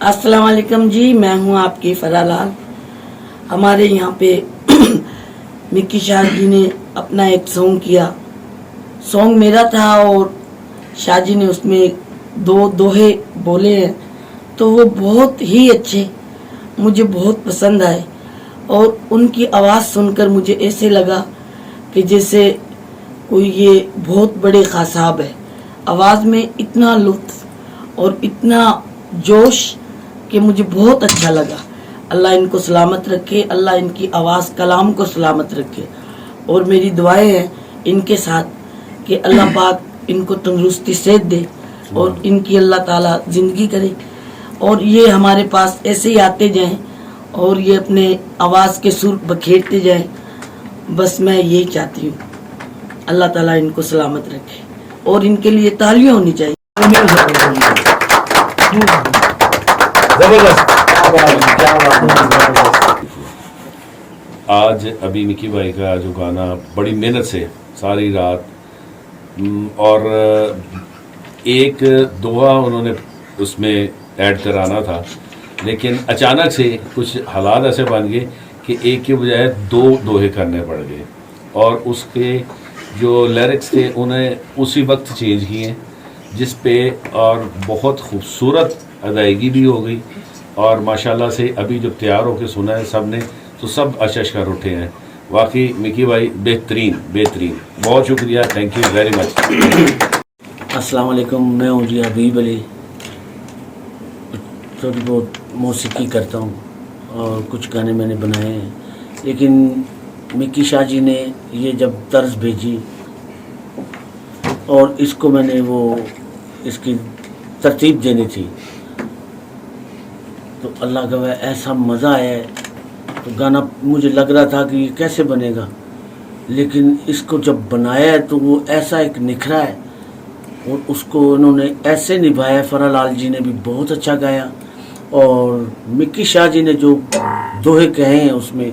अस्सलाम वालेकुम जी, मैं हूं आपकी फरालाल। हमारे यहाँ पे मिक्की शाह जी ने अपना एक सॉन्ग किया। सॉन्ग मेरा था और शाह जी ने उसमें दो दोहे बोले हैं, तो वो बहुत ही अच्छे मुझे बहुत पसंद आए। और उनकी आवाज़ सुनकर मुझे ऐसे लगा कि जैसे कोई ये बहुत बड़े खास साहब है। आवाज़ में इतना लुत्फ और इतना जोश कि मुझे बहुत अच्छा लगा। अल्लाह इनको सलामत रखे, अल्लाह इनकी आवाज़ कलाम को सलामत रखे। और मेरी दुआएं हैं इनके साथ कि अल्लाह पाक इनको तंदुरुस्ती सेहत दे और इनकी अल्लाह ताला ज़िंदगी करे और ये हमारे पास ऐसे ही आते जाएं और ये अपने आवाज़ के सुर बखेरते जाएं। बस मैं यही चाहती हूँ, अल्लाह ताला इनको सलामत रखे और इनके लिए तालियां होनी चाहिए। आज अभी मिक्की भाई का जो गाना बड़ी मेहनत से सारी रात और एक दोहा उन्होंने उसमें ऐड कराना था, लेकिन अचानक से कुछ हालात ऐसे बन गए कि एक के बजाय दो दोहे करने पड़ गए और उसके जो लिरिक्स थे उन्हें उसी वक्त चेंज किए जिस पे और बहुत खूबसूरत अदायगी भी हो गई। और माशाल्लाह से अभी जब तैयार होकर सुना है सब ने तो सब अशश कर उठे हैं। वाकई मिक्की भाई बेहतरीन बेहतरीन, बहुत शुक्रिया, थैंक यू वेरी मच। अस्सलाम वालेकुम, मैं हूँ जी हबीब अली। थोड़ी बहुत मौसीकी करता हूँ और कुछ गाने मैंने बनाए हैं, लेकिन मिक्की शाह जी ने ये जब तर्ज भेजी और इसको मैंने वो इसकी तरतीब देनी थी तो अल्लाह का वह ऐसा मज़ा आया। तो गाना मुझे लग रहा था कि ये कैसे बनेगा, लेकिन इसको जब बनाया है तो वो ऐसा एक निखरा है और उसको उन्होंने ऐसे निभाया। फरालाल जी ने भी बहुत अच्छा गाया और मिक्की शाह जी ने जो दोहे कहे हैं उसमें,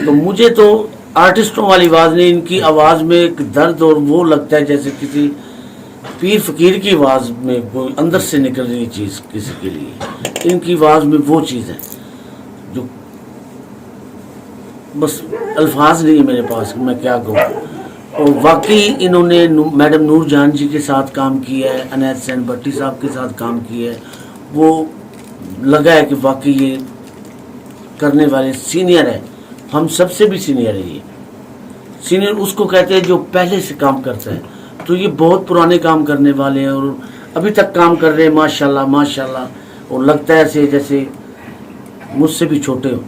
तो मुझे तो आर्टिस्टों वाली आवाज़ नहीं, इनकी आवाज़ में एक दर्द और वो लगता है जैसे किसी पीर फकीर की आवाज़ में कोई अंदर से निकल रही चीज़ किसी के लिए। इनकी आवाज़ में वो चीज़ है जो बस अल्फाज नहीं है मेरे पास, मैं क्या कहूँ। और वाकई इन्होंने मैडम नूर जहान जी के साथ काम किया है, अनैत सैन भट्टी साहब के साथ काम किया है। वो लगा है कि वाकई ये करने वाले सीनियर है, हम सबसे भी सीनियर है। ये सीनियर उसको कहते हैं जो पहले से काम करता है, तो ये बहुत पुराने काम करने वाले हैं और अभी तक काम कर रहे हैं माशाल्लाह माशाल्लाह। और लगता है ऐसे जैसे मुझसे भी छोटे हो।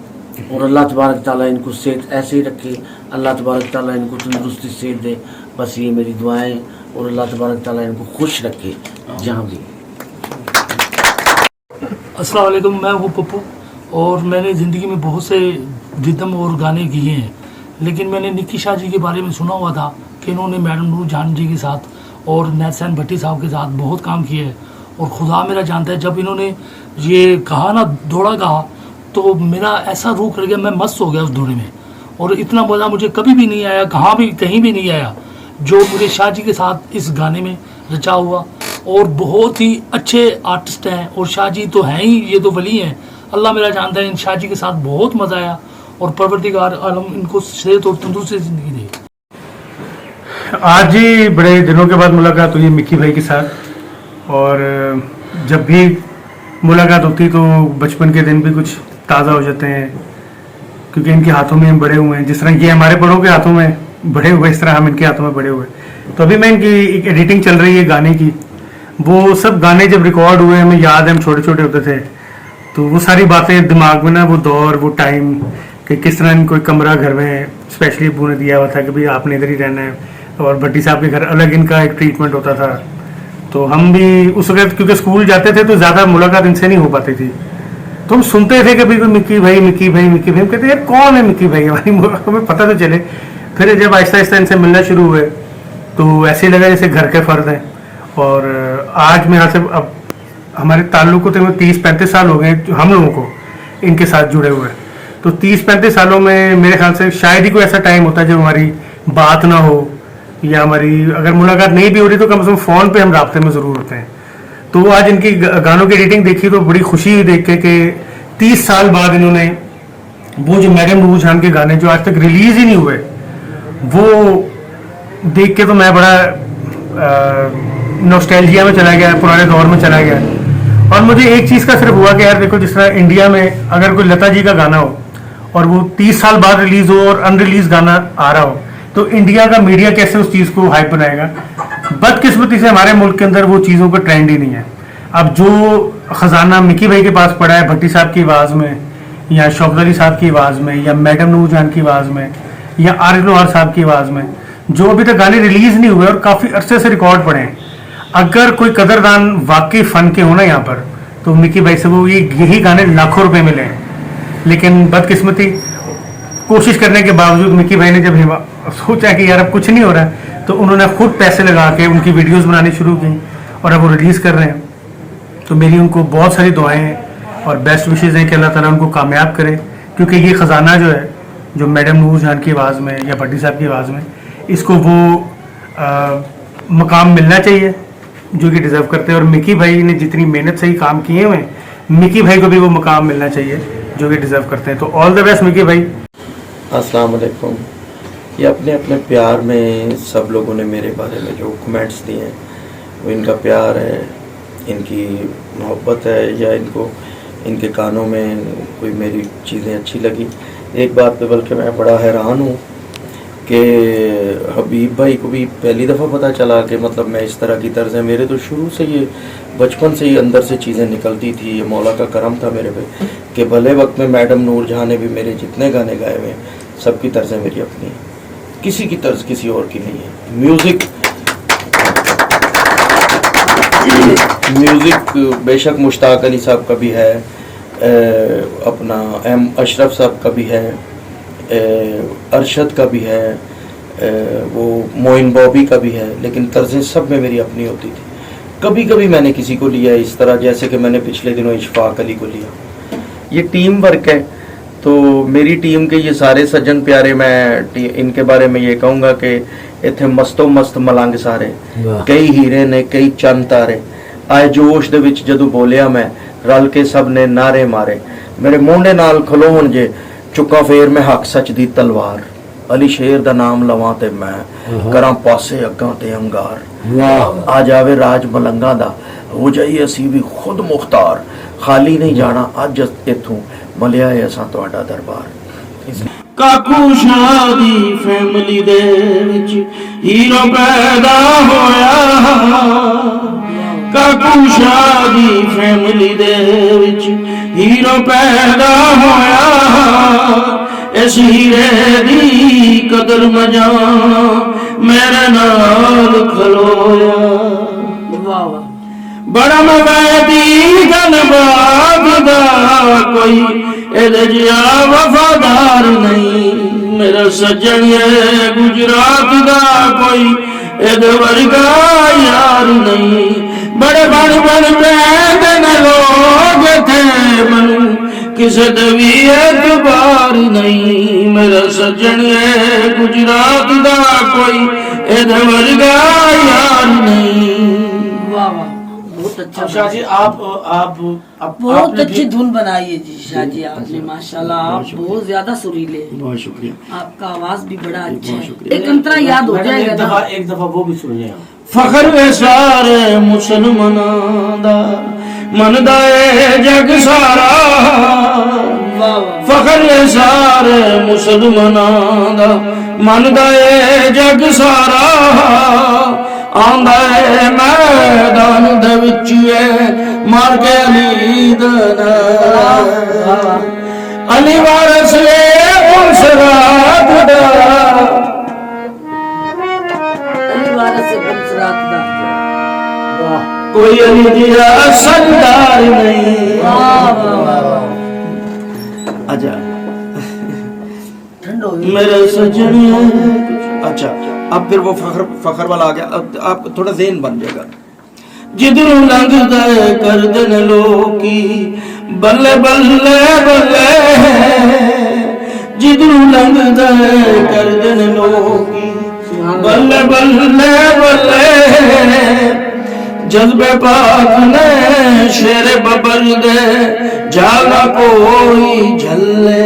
और अल्लाह तबारक ताला इनको सेहत ऐसे ही रखे, अल्लाह तबारक ताला इनको तंदुरुस्ती सेहत दे। बस ये मेरी दुआएं और अल्लाह तबारक ताला इनको खुश रखे जहाँ भी। अस्सलाम वालेकुम, मैं हूँ पप्पू और मैंने ज़िंदगी में बहुत से रिदम और गाने किए हैं, लेकिन मैंने मिक्की शाह जी के बारे में सुना हुआ था कि इन्होंने मैडम नूर जहान जी के साथ और अनैत सैन भट्टी साहब के साथ बहुत काम किया है। और खुदा मेरा जानता है, जब इन्होंने ये कहा ना दौड़ा कहा तो मेरा ऐसा रूह कर गया, मैं मस्त हो गया उस दौड़े में। और इतना मज़ा मुझे कभी भी नहीं आया, कहाँ भी कहीं भी नहीं आया जो मुझे शाह जी के साथ इस गाने में रचा हुआ। और बहुत ही अच्छे आर्टिस्ट हैं और शाह जी तो हैं ही, ये तो वली हैं। अल्लाह मेरा जानता है, इन शाह जी के साथ बहुत मज़ा आया और परवरदिगार आलम इनको सेहत और तंदुरुस्ती ज़िंदगी दे। आज ही बड़े दिनों के बाद मुलाकात हुई मिक्की भाई के साथ और जब भी मुलाकात होती तो बचपन के दिन भी कुछ ताज़ा हो जाते हैं, क्योंकि इनके हाथों में हम बड़े हुए हैं। जिस तरह ये हमारे बड़ों के हाथों में बड़े हुए, इस तरह हम इनके हाथों में बड़े हुए। तो अभी मैं इनकी एक एडिटिंग चल रही है गाने की। वो सब गाने जब रिकॉर्ड हुए हमें याद है, हम छोटे छोटे होते थे, तो वो सारी बातें दिमाग में ना, वो दौर वो टाइम कि किस तरह इनको एक कमरा घर में स्पेशली अबू ने दिया हुआ था कि भाई आपने इधर ही रहना है, और भट्टी साहब के घर अलग इनका एक ट्रीटमेंट होता था। तो हम भी उस वक्त क्योंकि स्कूल जाते थे तो ज़्यादा मुलाकात इनसे नहीं हो पाती थी, तो हम सुनते थे कि भाई मिक्की भाई मिक्की भाई मिक्की भाई। हम कहते यार कौन है मिक्की भाई, हमें पता तो चले। फिर जब आहिस्ता आहिस्ता इनसे मिलना शुरू हुए तो ऐसे लगा जैसे घर के फ़र्द हैं। और आज मैं यहाँ से अब हमारे ताल्लुक को 30-35 साल हो गए हम लोगों को इनके साथ जुड़े हुए। तो 30-35 सालों में मेरे ख्याल से शायद ही कोई ऐसा टाइम होता है जब हमारी बात ना हो, या हमारी अगर मुलाकात नहीं भी हो रही तो कम से कम फ़ोन पे हम राब्ते में ज़रूर होते हैं। तो आज इनकी गानों की एडिटिंग देखी तो बड़ी खुशी हुई देख के कि 30 साल बाद इन्होंने वो जो मैडम नूर जान के गाने जो आज तक रिलीज ही नहीं हुए, वो देख के तो मैं बड़ा नॉस्टैल्जिया में चला गया, पुराने दौर में चला गया। और मुझे एक चीज़ का सिर्फ हुआ कि यार देखो, जिस तरह इंडिया में अगर कोई लता जी का गाना हो और वो 30 साल बाद रिलीज हो और अनरिलीज गाना आ रहा हो, तो इंडिया का मीडिया कैसे उस चीज़ को हाइप बनाएगा। बदकिस्मती से हमारे मुल्क के अंदर वो चीज़ों का ट्रेंड ही नहीं है। अब जो खजाना मिकी भाई के पास पड़ा है भट्टी साहब की आवाज़ में, या शौकत अली साहब की आवाज़ में, या मैडम नूर जान की आवाज़ में, या आरिफ लोहार साहब की आवाज़ में, जो अभी तक गाने रिलीज नहीं हुए और काफ़ी अरसे से रिकॉर्ड पड़े हैं, अगर कोई कदरदान वाकई फ़न के हो ना यहाँ पर, तो मिकी भाई से वो यही गाने लाखों रुपए मिले हैं। लेकिन बदकिस्मती कोशिश करने के बावजूद मिकी भाई ने जब सोचा कि यार अब कुछ नहीं हो रहा है, तो उन्होंने खुद पैसे लगा के उनकी वीडियोस बनानी शुरू की और अब वो रिलीज़ कर रहे हैं। तो मेरी उनको बहुत सारी दुआएं हैं और बेस्ट विशेज़ हैं कि अल्लाह ताला उनको कामयाब करे, क्योंकि ये ख़जाना जो है, जो मैडम नूर जान की आवाज़ में या भट्टी साहब की आवाज़ में, इसको वो मकाम मिलना चाहिए जो कि डिज़र्व करते हैं। और मिकी भाई ने जितनी मेहनत से ही काम किए हुए, मिकी भाई को भी वो मकाम मिलना चाहिए जो कि डिज़र्व करते हैं। तो ऑल द बेस्ट मिकी भाई। अस्सलाम वालेकुम। ये अपने अपने प्यार में सब लोगों ने मेरे बारे में जो कमेंट्स दिए हैं, वो इनका प्यार है, इनकी मोहब्बत है, या इनको इनके कानों में कोई मेरी चीज़ें अच्छी लगी। एक बात पे बल्कि मैं बड़ा हैरान हूँ कि हबीब भाई को भी पहली दफ़ा पता चला कि मतलब मैं इस तरह की तर्ज है। मेरे तो शुरू से ये बचपन से ही अंदर से चीज़ें निकलती थी। ये मौला का करम था मेरे पे कि भले वक्त में मैडम नूर जहाँ ने भी मेरे जितने गाने गाए हुए हैं, सबकी तर्जें मेरी अपनी हैं, किसी की तर्ज किसी और की नहीं है। म्यूज़िक बेशक मुश्ताक अली साहब का भी है, अपना एम अशरफ साहब का भी है, अरशद का भी है, वो मोइन बॉबी का भी है, लेकिन तर्जें सब में मेरी अपनी होती थी। कभी कभी मैंने किसी को लिया इस तरह, जैसे कि मैंने पिछले दिनों इशफाक अली को लिया। ये टीम वर्क है। तो मेरी टीम के ये सारे सज्जन प्यारे, मैं इनके बारे में ये कहूँगा कि इतने मस्तो मस्त मलंग सारे, कई हीरे ने कई चंद तारे, आए जोश दे विच जदों बोलिया मैं, रल के सब ने नारे मारे, मेरे मोंडे नाल खलोण जे चुका फेर मैं हक सच दी तलवार, अली शेर दा नाम लवां ते मैं करां पासे अग्गां ते अंगार, आ जावे राज मलंगा दा, हो जाइए असी भी खुद मुख्तार, खाली नहीं जाना अज इथों, मलिया है असां तुहाडा दरबार। काकू शादी फैमिली दे विच हीरो पैदा होया, काकू शादी फैमिली दे विच हीरो पैदा होया, इस हीरे दी कदर मजा मेरे नाल खलोया। वाह वाह। बड़ा मवैदी गलबाग दा कोई एदे जिया वफादार नहीं, मेरा सज्जन है गुजरात दा कोई एदे वर्गा यार नहीं, बड़े बड़ बड़ पैदे न लोग थे मनु किसे दवी एतबार नहीं, मेरा सज्जन है गुजरात दा कोई एदे वर्गा यार नहीं। वाह वाह, बहुत अच्छा। शाह जी आप बहुत अच्छी धुन बनाई है जी शाह जी आपने, माशाल्लाह। आप बहुत ज्यादा सुरीले हैं। बहुत शुक्रिया। आपका आवाज भी बड़ा अच्छा है। एक अंतरा याद हो जाएगा ना। एक दफा वो भी सुनिए। फखर वे सारे मुसलमानां दा मनदा ए जग सारा, फखर वे सारे मुसलमानां दा मनदा ए जग सारा, आंदा है मैदान दे विच मार के अली दा नारा, अली वारस उस रात दा, अली वारस से बंसरात दा, कोई अली जिया सरदार नहीं। वाह वाह वाह। अच्छा ठंड हो गई मेरे सजन। अच्छा अब फिर वो फखर वाला आ गया। अब आप थोड़ा ज़हन बन जाएगा। जिधरों लंघदा कर दन लोकी बल्ले बल्ले बल्ले, जिधरों लंघदा कर दन लोकी बल्ले बल्ले बल्ले, जज्बे पाक ने शेर बबर दे जाला कोई झल्ले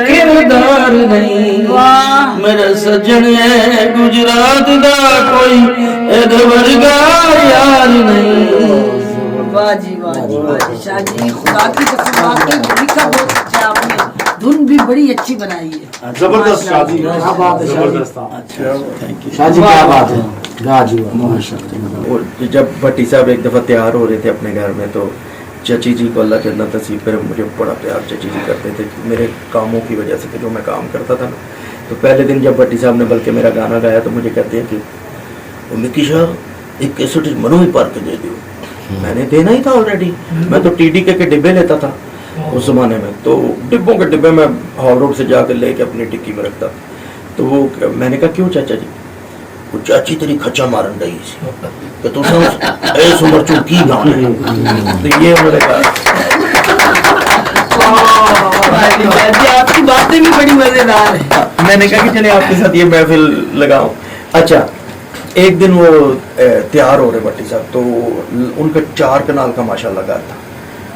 किरदार नहीं मेरा सज्जन है गुजरात दा कोई एद वर्गा यार नहीं। वाह जी वाह जी वाह जी शाह जी, खुदा की कसम वाकई लिखा बहुत अच्छा है आपने, धुन भी बड़ी अच्छी बनाई है। जबरदस्त शादी, क्या बात है जबरदस्त। Thank you. शादी, क्या बात है, वाह जी वाह, माशाअल्लाह। और जब भट्टी साहब एक दफ़ा तैयार हो रहे थे अपने घर में, तो चची जी को अल्लाह जन्नत नसीब करे, मुझे बड़ा प्यार चची जी करते थे मेरे कामों की वजह से, कि जो मैं काम करता था ना। तो पहले दिन जब भट्टी साहब ने बल्कि मेरा गाना गाया तो मुझे कहते हैं कि मिक्की शाह एक कैसेट मनो ही पार के दे दियो। मैंने देना ही था ऑलरेडी, मैं तो TDK के डिब्बे लेता था उस ज़माने में, तो डिब्बों के डिब्बे में हॉल रोड से जाकर लेके अपनी टिक्की में रखता। तो वो मैंने कहा क्यों चाचा जी? वो चाची तेरी खच्चा मारन गई कि तू ऐस उम्र चू की गाने। तो ये उन्होंने कहा। जी आपकी बातें भी बड़ी मजेदार है। मैंने कहा कि चले आपके साथ ये महफिल लगाओ। अच्छा, एक दिन वो तैयार हो रहे भट्टी साहब, तो उनका 4 कनाल का माशाल्लाह घर था,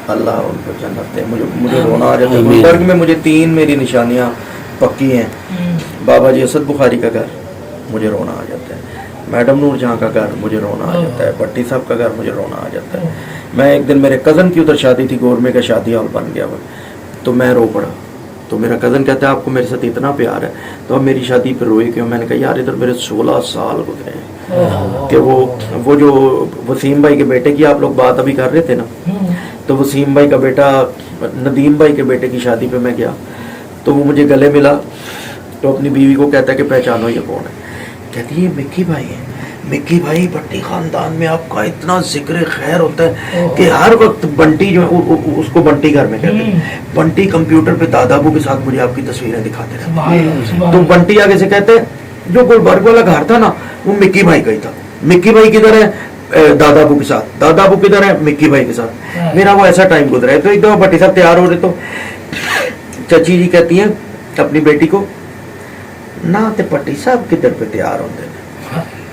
अल्लाह उनको जन्नत दे। मुझे रोना आ जाता है। गुलबर्ग में मुझे 3 मेरी निशानियाँ पक्की हैं। बाबा जी असद बुखारी का घर, मुझे रोना आ जाता है। मैडम नूर जहाँ का घर, मुझे रोना आ जाता है। भट्टी साहब का घर, मुझे रोना आ जाता है। मैं एक दिन मेरे कज़न की उधर शादी थी, गोरमे का शादी हॉल बन गया हुआ, तो मैं रो पड़ा। तो मेरा कज़न कहता है आपको मेरे साथ इतना प्यार है तो अब मेरी शादी पर रोए क्यों? मैंने कहा यार इधर मेरे 16 साल गुजरे हैं। कि वो जो वसीम भाई के बेटे की आप लोग बात अभी कर रहे थे ना, तो वसीम भाई का बेटा नदीम भाई के बेटे की शादी पे मैं गया, तो वो मुझे गले मिला, तो अपनी बीवी को कहता है कि पहचानो ये कौन है? कहती है ये मिक्की भाई है। मिक्की भाई भट्टी खानदान में आपका इतना जिक्र खैर होता है कि हर वक्त बंटी जो उसको बंटी घर में कहते हैं, बंटी कंप्यूटर पे दादाबू के साथ मुझे आपकी तस्वीरें दिखाते रहते। तो बंटी आगे से कहते हैं जो गुलबर्ग वाला घर था ना वो मिक्की भाई का ही था। मिक्की भाई किधर है? दादाबू के साथ। दादाबू किधर है? मिक्की भाई के साथ। मेरा वो ऐसा टाइम गुजरा है। तो एक दफा भट्टी साहब तैयार हो रहे, तो चची जी कहती है अपनी बेटी को ना ते भट्टी साहब किधर पे तैयार होते हैं।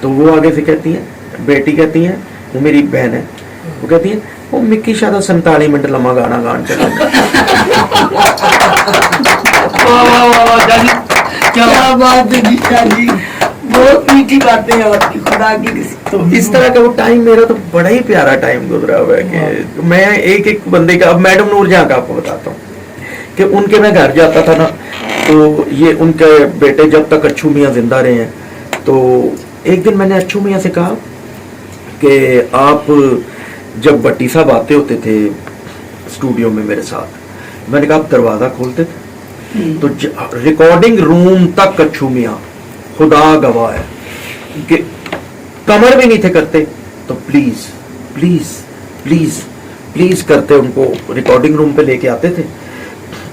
तो वो आगे से कहती है, बेटी कहती है, वो मेरी बहन है, वो कहती है वो मिक्की शाह दा 47 मिनट लम्मा गाना गान चला। क्या बात है जी शाह जी, बहुत मीठी बातें हैं आपकी, खुदा की किसी। तो इस तरह का वो टाइम मेरा तो बड़ा ही प्यारा टाइम गुजरा हुआ है कि मैं एक एक बंदे का, अब मैडम नूर जहाँ का आपको बताता हूँ कि उनके मैं घर जाता था ना, तो ये उनके बेटे जब तक अच्छू मियाँ जिंदा रहे हैं, तो एक दिन मैंने अच्छू मियाँ से कहा कि आप जब भट्टी साहब आते होते थे स्टूडियो में मेरे साथ, मैंने कहा आप दरवाज़ा खोलते थे? तो रिकॉर्डिंग रूम तक अच्छू मियाँ खुदा गवाह है कि कमर भी नहीं थे करते, तो प्लीज प्लीज प्लीज प्लीज करते उनको रिकॉर्डिंग रूम पे लेके आते थे।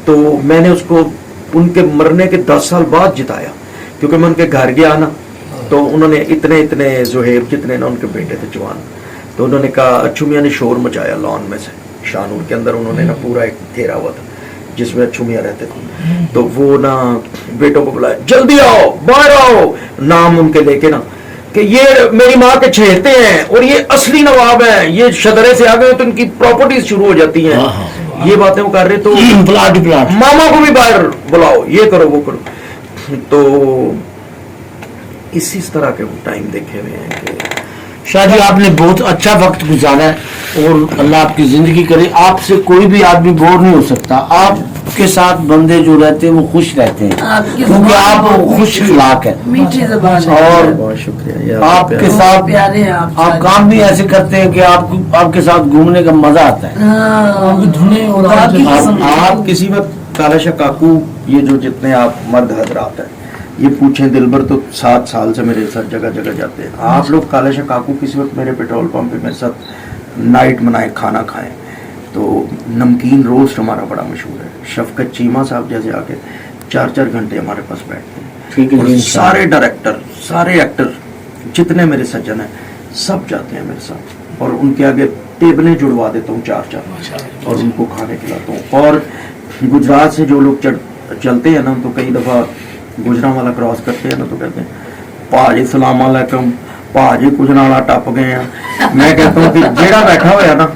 तो मैंने उसको उनके मरने के 10 साल बाद जिताया, क्योंकि मैं उनके घर गया ना, तो उन्होंने इतने इतने जोहेब जितने ना उनके बेटे थे जवान, तो उन्होंने कहा अच्छू मियाँ ने शोर मचाया लॉन में से, शाहनूर के अंदर उन्होंने ना पूरा एक घेरा हुआ था जिसमें अच्छू मियाँ रहते थे। तो वो ना बेटों को बुलाया, जल्दी आओ बाहर आओ, नाम उनके लेके ना कि ये मेरी माँ के छेहते हैं और ये असली नवाब हैं, ये शदरे से आ गए तो इनकी प्रॉपर्टीज शुरू हो जाती हैं। ये बातें वो कर रहे, तो प्लाट मामा को भी बाहर बुलाओ, ये करो वो करो। तो इसी तरह के वो टाइम देखे हुए हैं कि शाह जी आपने बहुत अच्छा वक्त गुजारा है और अल्लाह आपकी जिंदगी करे। आपसे कोई भी आदमी बोर नहीं हो सकता। आपके साथ बंदे जो रहते हैं वो खुश रहते हैं, आपकी क्योंकि ज़बान आप बहुत खुश अखलाक है मीठी जबान है। और बहुत शुक्रिया यार, आपके साथ प्यारे हैं आप काम भी ऐसे करते हैं कि आपके साथ घूमने का मजा आता है। हाँ, धुने और खुदा की कसम। आप किसी वक्त कालाशाह काकू, ये जो जितने आप मर्द हजरात हैं, ये पूछें दिलबर तो 7 साल से मेरे साथ जगह जगह जाते हैं। आप लोग कालाशाह काकू किसी वक्त मेरे पेट्रोल पंप पे मेरे साथ नाइट मनाए, खाना खाएं, तो नमकीन रोस्ट हमारा बड़ा मशहूर है। शफकत चीमा साहब जैसे आके 4-4 घंटे हमारे पास बैठते हैं। ठीक है और जी, सारे डायरेक्टर, सारे एक्टर जितने मेरे सज्जन हैं सब जाते हैं मेरे साथ, और उनके आगे टेबलें जुड़वा देता हूँ 4-4 और उनको खाने खिलाता हूँ। और गुजरात से जो लोग चलते हैं ना तो कई दफ़ा गुजरांवाला क्रॉस करते हैं ना तो कहते हैं भाजी सलाम अलैकुम, भाजी गुजरांवाला टप गए हैं। मैं कहता हूँ कि जेड़ा बैठा हुआ ना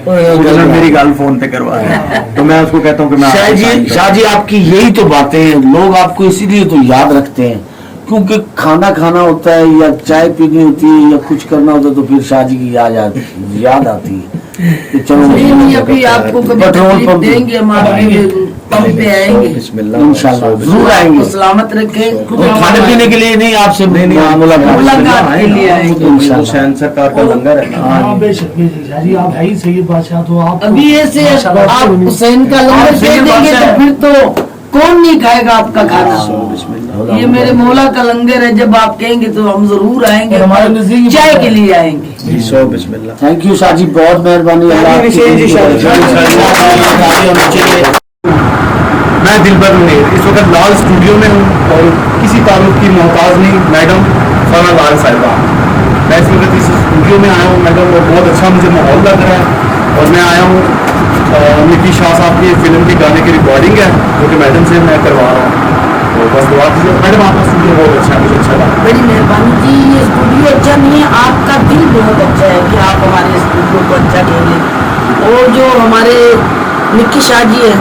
गुजर मेरी गल फोन पे करवा रहा है, तो मैं उसको कहता हूँ कि मैं शाह जी आपकी यही तो बातें हैं, लोग आपको इसीलिए तो याद रखते हैं, क्योंकि खाना खाना होता है या चाय पीनी होती है या कुछ करना होता है तो फिर शाह जी की याद आती है कि चलो नहीं, अभी आपको कभी पेट्रोल तकलीफ पंप देंगे, हम आपके पंप पे आएंगे, इंशाल्लाह जरूर आएंगे। आपको सलामत रखे। और खाने पीने के लिए नहीं, आपसे मुलाकात के लिए आएंगे। हुसैन सरकार का लंगर है। हाँ बेशक बेशक शाह जी, आप है ही सैयद बादशाह, तो आप अभी ऐसे आप हुसैन का लंगर दे देंगे तो फिर तो कौन नहीं खाएगा आपका खाना। ये मेरे मौला का लंगर है, जब आप कहेंगे तो हम जरूर आएंगे, हमारे नजदीक चाय के लिए आएंगे। बिस्मिल्लाह। थैंक यू शाह जी, बहुत मेहरबानी। मैं दिलबर मुनीर इस वक्त लाल स्टूडियो में हूँ और किसी ताल्लुक की मोहताज नहीं मैडम फरा लाल साहिबा। मैं इस वक्त इस स्टूडियो में आया हूँ मैडम, और बहुत अच्छा मुझे माहौल लग रहा है। और मैं आया हूँ मिकी शाह साहब की फिल्म के गाने की रिकॉर्डिंग है जो कि मैडम से मैं करवा रहा हूँ, तो बस दुआ कीजिए। मैडम आपका स्टूडियो बहुत अच्छा है, मुझे अच्छा लगा। बड़ी मेहरबानी जी। ये स्टूडियो अच्छा नहीं है, आपका दिल बहुत अच्छा है कि आप हमारे स्टूडियो को अच्छा खेलें। और जो हमारे मिक्की शाह जी है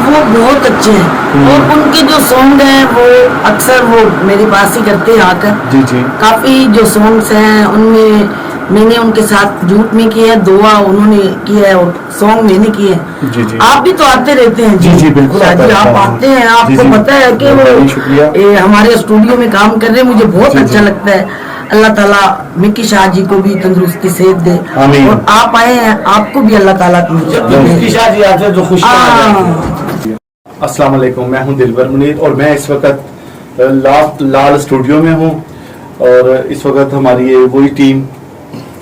वो बहुत अच्छे हैं, और उनके जो सॉन्ग हैं वो अक्सर वो मेरे पास ही करते हैं आकर। जी जी काफ़ी जो सॉन्ग्स हैं उनमें मैंने उनके साथ जूट में किया है, दुआ उन्होंने किया है और सॉन्ग मैंने किए हैं। जी जी आप भी तो आते रहते हैं जी, बिल्कुल शाह जी, आता आप रहता हूँ। आते हैं, आपको जी, जी। पता है कि बहुत शुक्रिया। वो हमारे स्टूडियो में काम कर रहे हैं, मुझे बहुत जी, अच्छा जी। लगता है। अल्लाह ताला मिक्की शाह जी को भी तंदुरुस्ती सेहत दे, आमीन। और आप आए हैं, आपको भी अल्लाह ताला तंदुरुस्ती दे। शाह जी आपसे जो खुशी हाँ। अस्सलाम वालेकुम, मैं हूं दिलबर मुनीर और मैं इस वक्त लाल स्टूडियो में हूं। और इस वक्त हमारी ये वही टीम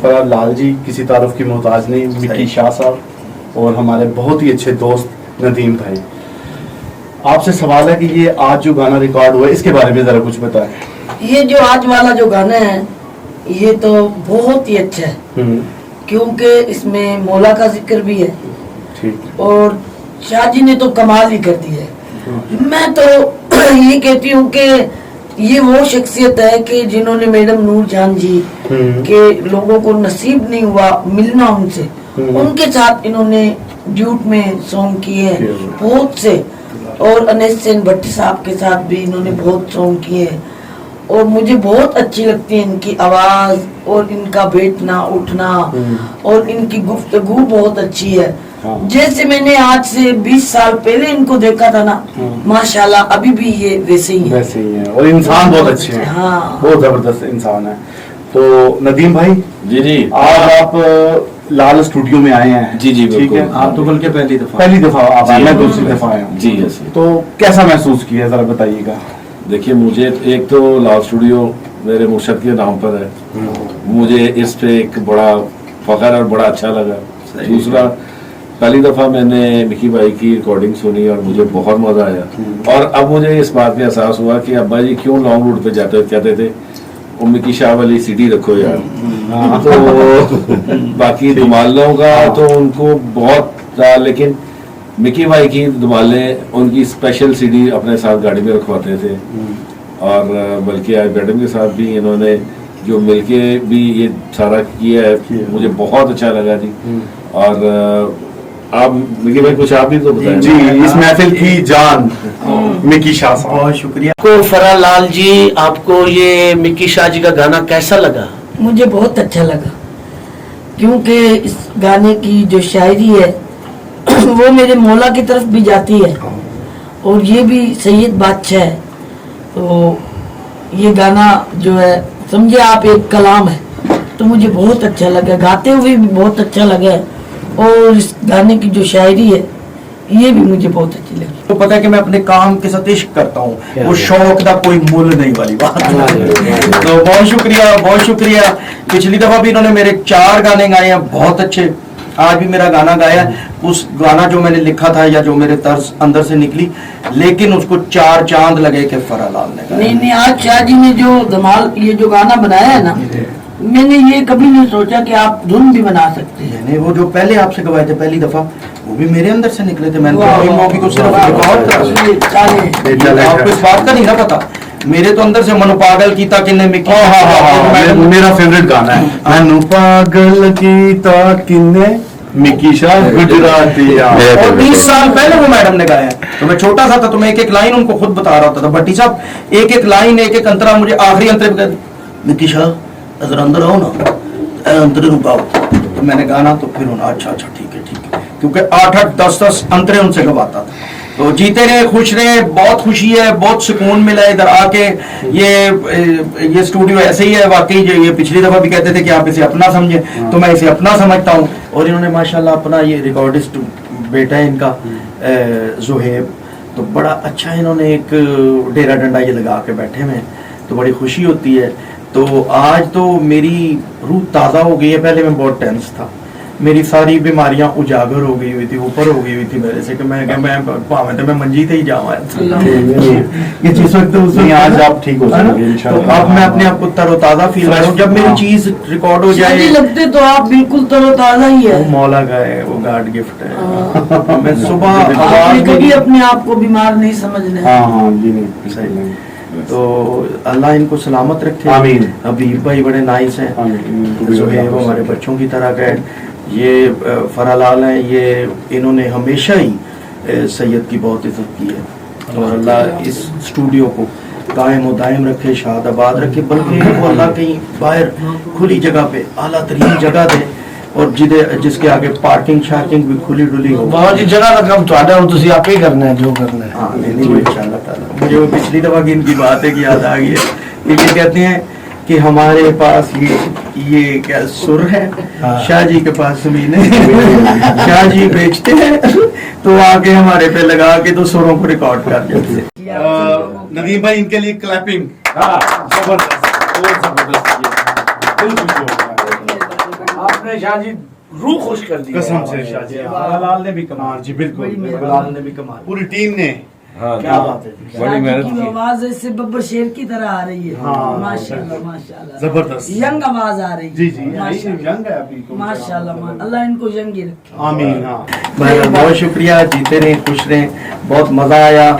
फरार लाल जी, किसी तारुफ की मोहताज नहीं, मिक्की शाह साहब, और हमारे बहुत ही अच्छे दोस्त नदीम भाई। आपसे सवाल है कि ये आज जो गाना रिकॉर्ड हुआ है इसके बारे में जरा कुछ बताएं। ये जो आज वाला जो गाना है ये तो बहुत ही अच्छा है, क्योंकि इसमें मौला का जिक्र भी है, ठीक। और शाह जी ने तो कमाल ही कर दिया है। मैं तो ये कहती हूँ कि ये वो शख्सियत है कि जिन्होंने मैडम नूर जान जी के लोगों को नसीब नहीं हुआ मिलना उनसे, उनके साथ इन्होंने ड्यूट में सॉन्ग किए हैं बहुत से, और अनस सेन भट्टी साहब के साथ भी इन्होंने बहुत सॉन्ग किए हैं। और मुझे बहुत अच्छी लगती है इनकी आवाज और इनका बैठना उठना, और इनकी गुफ्तगू बहुत अच्छी है। जैसे मैंने आज से 20 साल पहले इनको देखा था ना, माशाल्लाह अभी भी ये वैसे ही है। वैसे ही है, और इंसान बहुत अच्छे हैं। हाँ। बहुत जबरदस्त इंसान है। तो नदीम भाई जी जी आज आप लाल स्टूडियो में आए हैं। जी जी ठीक बिल्कुल। है, आप तो बल्कि पहली दफा आप आए, जी, मैं हाँ। दूसरी दफा आया हूँ। जी यस। तो कैसा महसूस किया जरा बताइएगा। देखिए मुझे एक तो लाल स्टूडियो मेरे मुर्शद के नाम पर है, मुझे इस पे एक बड़ा फख्र और बड़ा अच्छा लगा। दूसरा पहली दफ़ा मैंने मिकी भाई की रिकॉर्डिंग सुनी और मुझे बहुत मज़ा आया। और अब मुझे इस बात का एहसास हुआ कि अब्बा जी क्यों लॉन्ग रूट पे जाते कहते थे वो मिकी शाह वाली सीडी रखो यार। तो बाकी धमालों का तो उनको बहुत था, लेकिन मिकी भाई की धमाले उनकी स्पेशल सीडी अपने साथ गाड़ी में रखवाते थे। और बल्कि आज मैडम के साथ भी इन्होंने जो मिलके भी ये सारा किया है, मुझे बहुत अच्छा लगा जी। और आप मिकी भाई कुछ आप भी तो बताएं। जी, इस महफिल की जान मिकी शाह साहब। बहुत शुक्रिया। को फरा लाल जी, आपको ये मिकी शाह जी का गाना कैसा लगा? मुझे बहुत अच्छा लगा, क्योंकि इस गाने की जो शायरी है वो मेरे मौला की तरफ भी जाती है, और ये भी सैयद बादशाह है। तो ये गाना जो है समझे आप एक कलाम है, तो मुझे बहुत अच्छा लगा, गाते हुए भी बहुत अच्छा लगा, और इस गाने की जो शायरी है ये भी मुझे बहुत अच्छी लगी। तो पता है कि मैं अपने काम के साथ इश्क करता हूँ, वो शौक का कोई मूल नहीं वाली बात। तो बहुत शुक्रिया, बहुत शुक्रिया। पिछली दफा भी इन्होंने मेरे 4 गाने गाए हैं बहुत अच्छे, आज भी मेरा गाना गाया। उस गाना जो मैंने लिखा था या जो मेरे तर्ज अंदर से निकली, लेकिन उसको 4 चांद लगे कि फरा लाल ने गाया। नहीं नहीं, आज शाह जी ने जो धमाल ये जो गाना बनाया है ना, मैंने ये कभी नहीं सोचा कि आप धुन भी बना सकते हैं। मैंने वो जो पहले आपसे गवाए थे पहली दफा, वो भी मेरे अंदर से निकले थे। मैंने वाह, तो मौके को सिर्फ वाह, रिकॉर्ड करा। चलिए, चलिए। आपको इस बात का नहीं ना पता, मेरे तो अंदर से मनु पागल कीता किन्ने मिक्की। मेरा फेवरेट गाना है मैनू पागल कीता किन्ने मिक्की शाह गुजराती। और 20 साल पहले वो मैडम ने गाया है, तो मैं छोटा सा था तो मैं एक एक लाइन उनको खुद बता रहा होता था। भट्टी साहब एक एक लाइन एक एक अंतरा मुझे आखिरी अंतरे पे कहते, मिक्की शाह अगर अंदर आओ ना अंतरे रुकाओ। तो मैंने गाना तो फिर उन्होंने अच्छा अच्छा ठीक है, क्योंकि 8-8 10-10 अंतरे उनसे गवाता था। तो जीते रहे, खुश रहे, बहुत खुशी है, बहुत सुकून मिला इधर आके। ये स्टूडियो ऐसे ही है वाकई, जो ये पिछली दफा भी कहते थे कि आप इसे अपना समझे, तो मैं इसे अपना समझता हूँ। और इन्होंने माशाल्लाह अपना ये रिकॉर्डिस्ट बेटा है इनका जुहेब, तो बड़ा अच्छा इन्होंने एक डेरा डंडा ये लगा के बैठे हुए हैं, तो बड़ी खुशी होती है। तो आज तो मेरी रूह ताज़ा हो गई है। पहले मैं बहुत टेंस था, मेरी सारी बीमारियां उजागर हो गई हुई थी, ऊपर हो गई हुई थी मेरे से कि मैं भावे तो मैं मंजी थे ही जाऊँ। ये जिस वक्त उस वक्त आज आप ठीक हो जाएंगे तो इंशाल्लाह। अब मैं अपने आप को तरोताज़ा फील कर रहा हूँ। जब मेरी चीज रिकॉर्ड हो शादी जाए, लगते तो आप बिल्कुल तरोताजा ही है। वो मौला का है, वो गॉड गिफ्ट है। मैं सुबह आपने आवाज कभी मेरी- अपने आप को बीमार नहीं समझना है। हाँ जी नहीं सही नहीं। तो अल्लाह इनको सलामत रखे। आमीन। हबीब भाई बड़े नाइस हैं, आमीन। जुहेब हमारे बच्चों की तरह का है। ये फरालाल हैं, ये इन्होंने हमेशा ही सैयद की बहुत इज्जत की है, और अल्लाह इस स्टूडियो को कायम और दायम रखे, शादाबाद रखे, बल्कि इनको अल्लाह कहीं बाहर खुली जगह पे आला तरीन जगह दे, और जिसके आगे पार्किंग शार्किंग भी खुली डुली हो। बहुत ही जगह का काम थोड़ा और तुसी आप ही करना है जो करना है। हाँ नहीं नहीं इंशाअल्लाह ताला। मुझे वो पिछली दफा की इनकी बात है कि याद आ गई है। ये कहते हैं कि हमारे पास ये क्या सुर है, शाह जी के पास जमीन है, शाह जी बेचते हैं तो आके हमारे पे लगा के तो सुरों को रिकॉर्ड कर देते हैं। नदीम भाई इनके लिए क्लैपिंग। जबरदस्त बहुत जबरदस्त, दिल खुश हो गया। आपने शाहजी रूह खुश कर दी कसम से शाह जी फरालाल ने भी कमाल, हाँ जी बिल्कुल फरालाल ने भी कमाल, पूरी टीम ने हाँ क्या बात है। बड़ी मेहनत की की। आवाज इससे बब्बर शेर की तरह आ रही है। हाँ, माशाल्लाह माशाल्लाह, जबरदस्त। यंग आवाज आ रही है। जी जी माशाल्लाह यंग है अभी को। माशाल्लाह, अल्लाह इनको यंग ही रखे। आमीन। हाँ भाई बहुत शुक्रिया, जीते रहें, खुश रहें, बहुत मज़ा आया।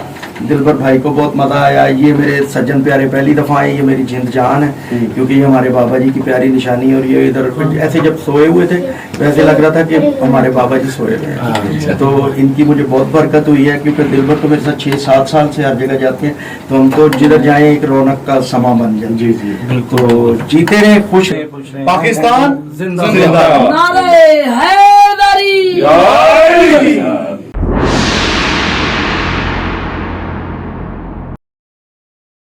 दिलबर भाई को बहुत मज़ा आया। ये मेरे सज्जन प्यारे पहली दफ़ा आए, ये मेरी जिंद जान है, क्योंकि ये हमारे बाबा जी की प्यारी निशानी है। और ये इधर ऐसे जब सोए हुए थे तो ऐसे लग रहा था कि हमारे बाबा जी सोए हुए हैं। तो इनकी मुझे बहुत बरकत हुई है, क्योंकि दिलबर तो मेरे साथ 6-7 साल से हर जगह जाते हैं, तो हम तो जिधर जाएं एक रौनक का समा बन जाए। जी जी तो जीते रहें, खुश रहें। पाकिस्तान जिंदाबाद। नारे हैदरी।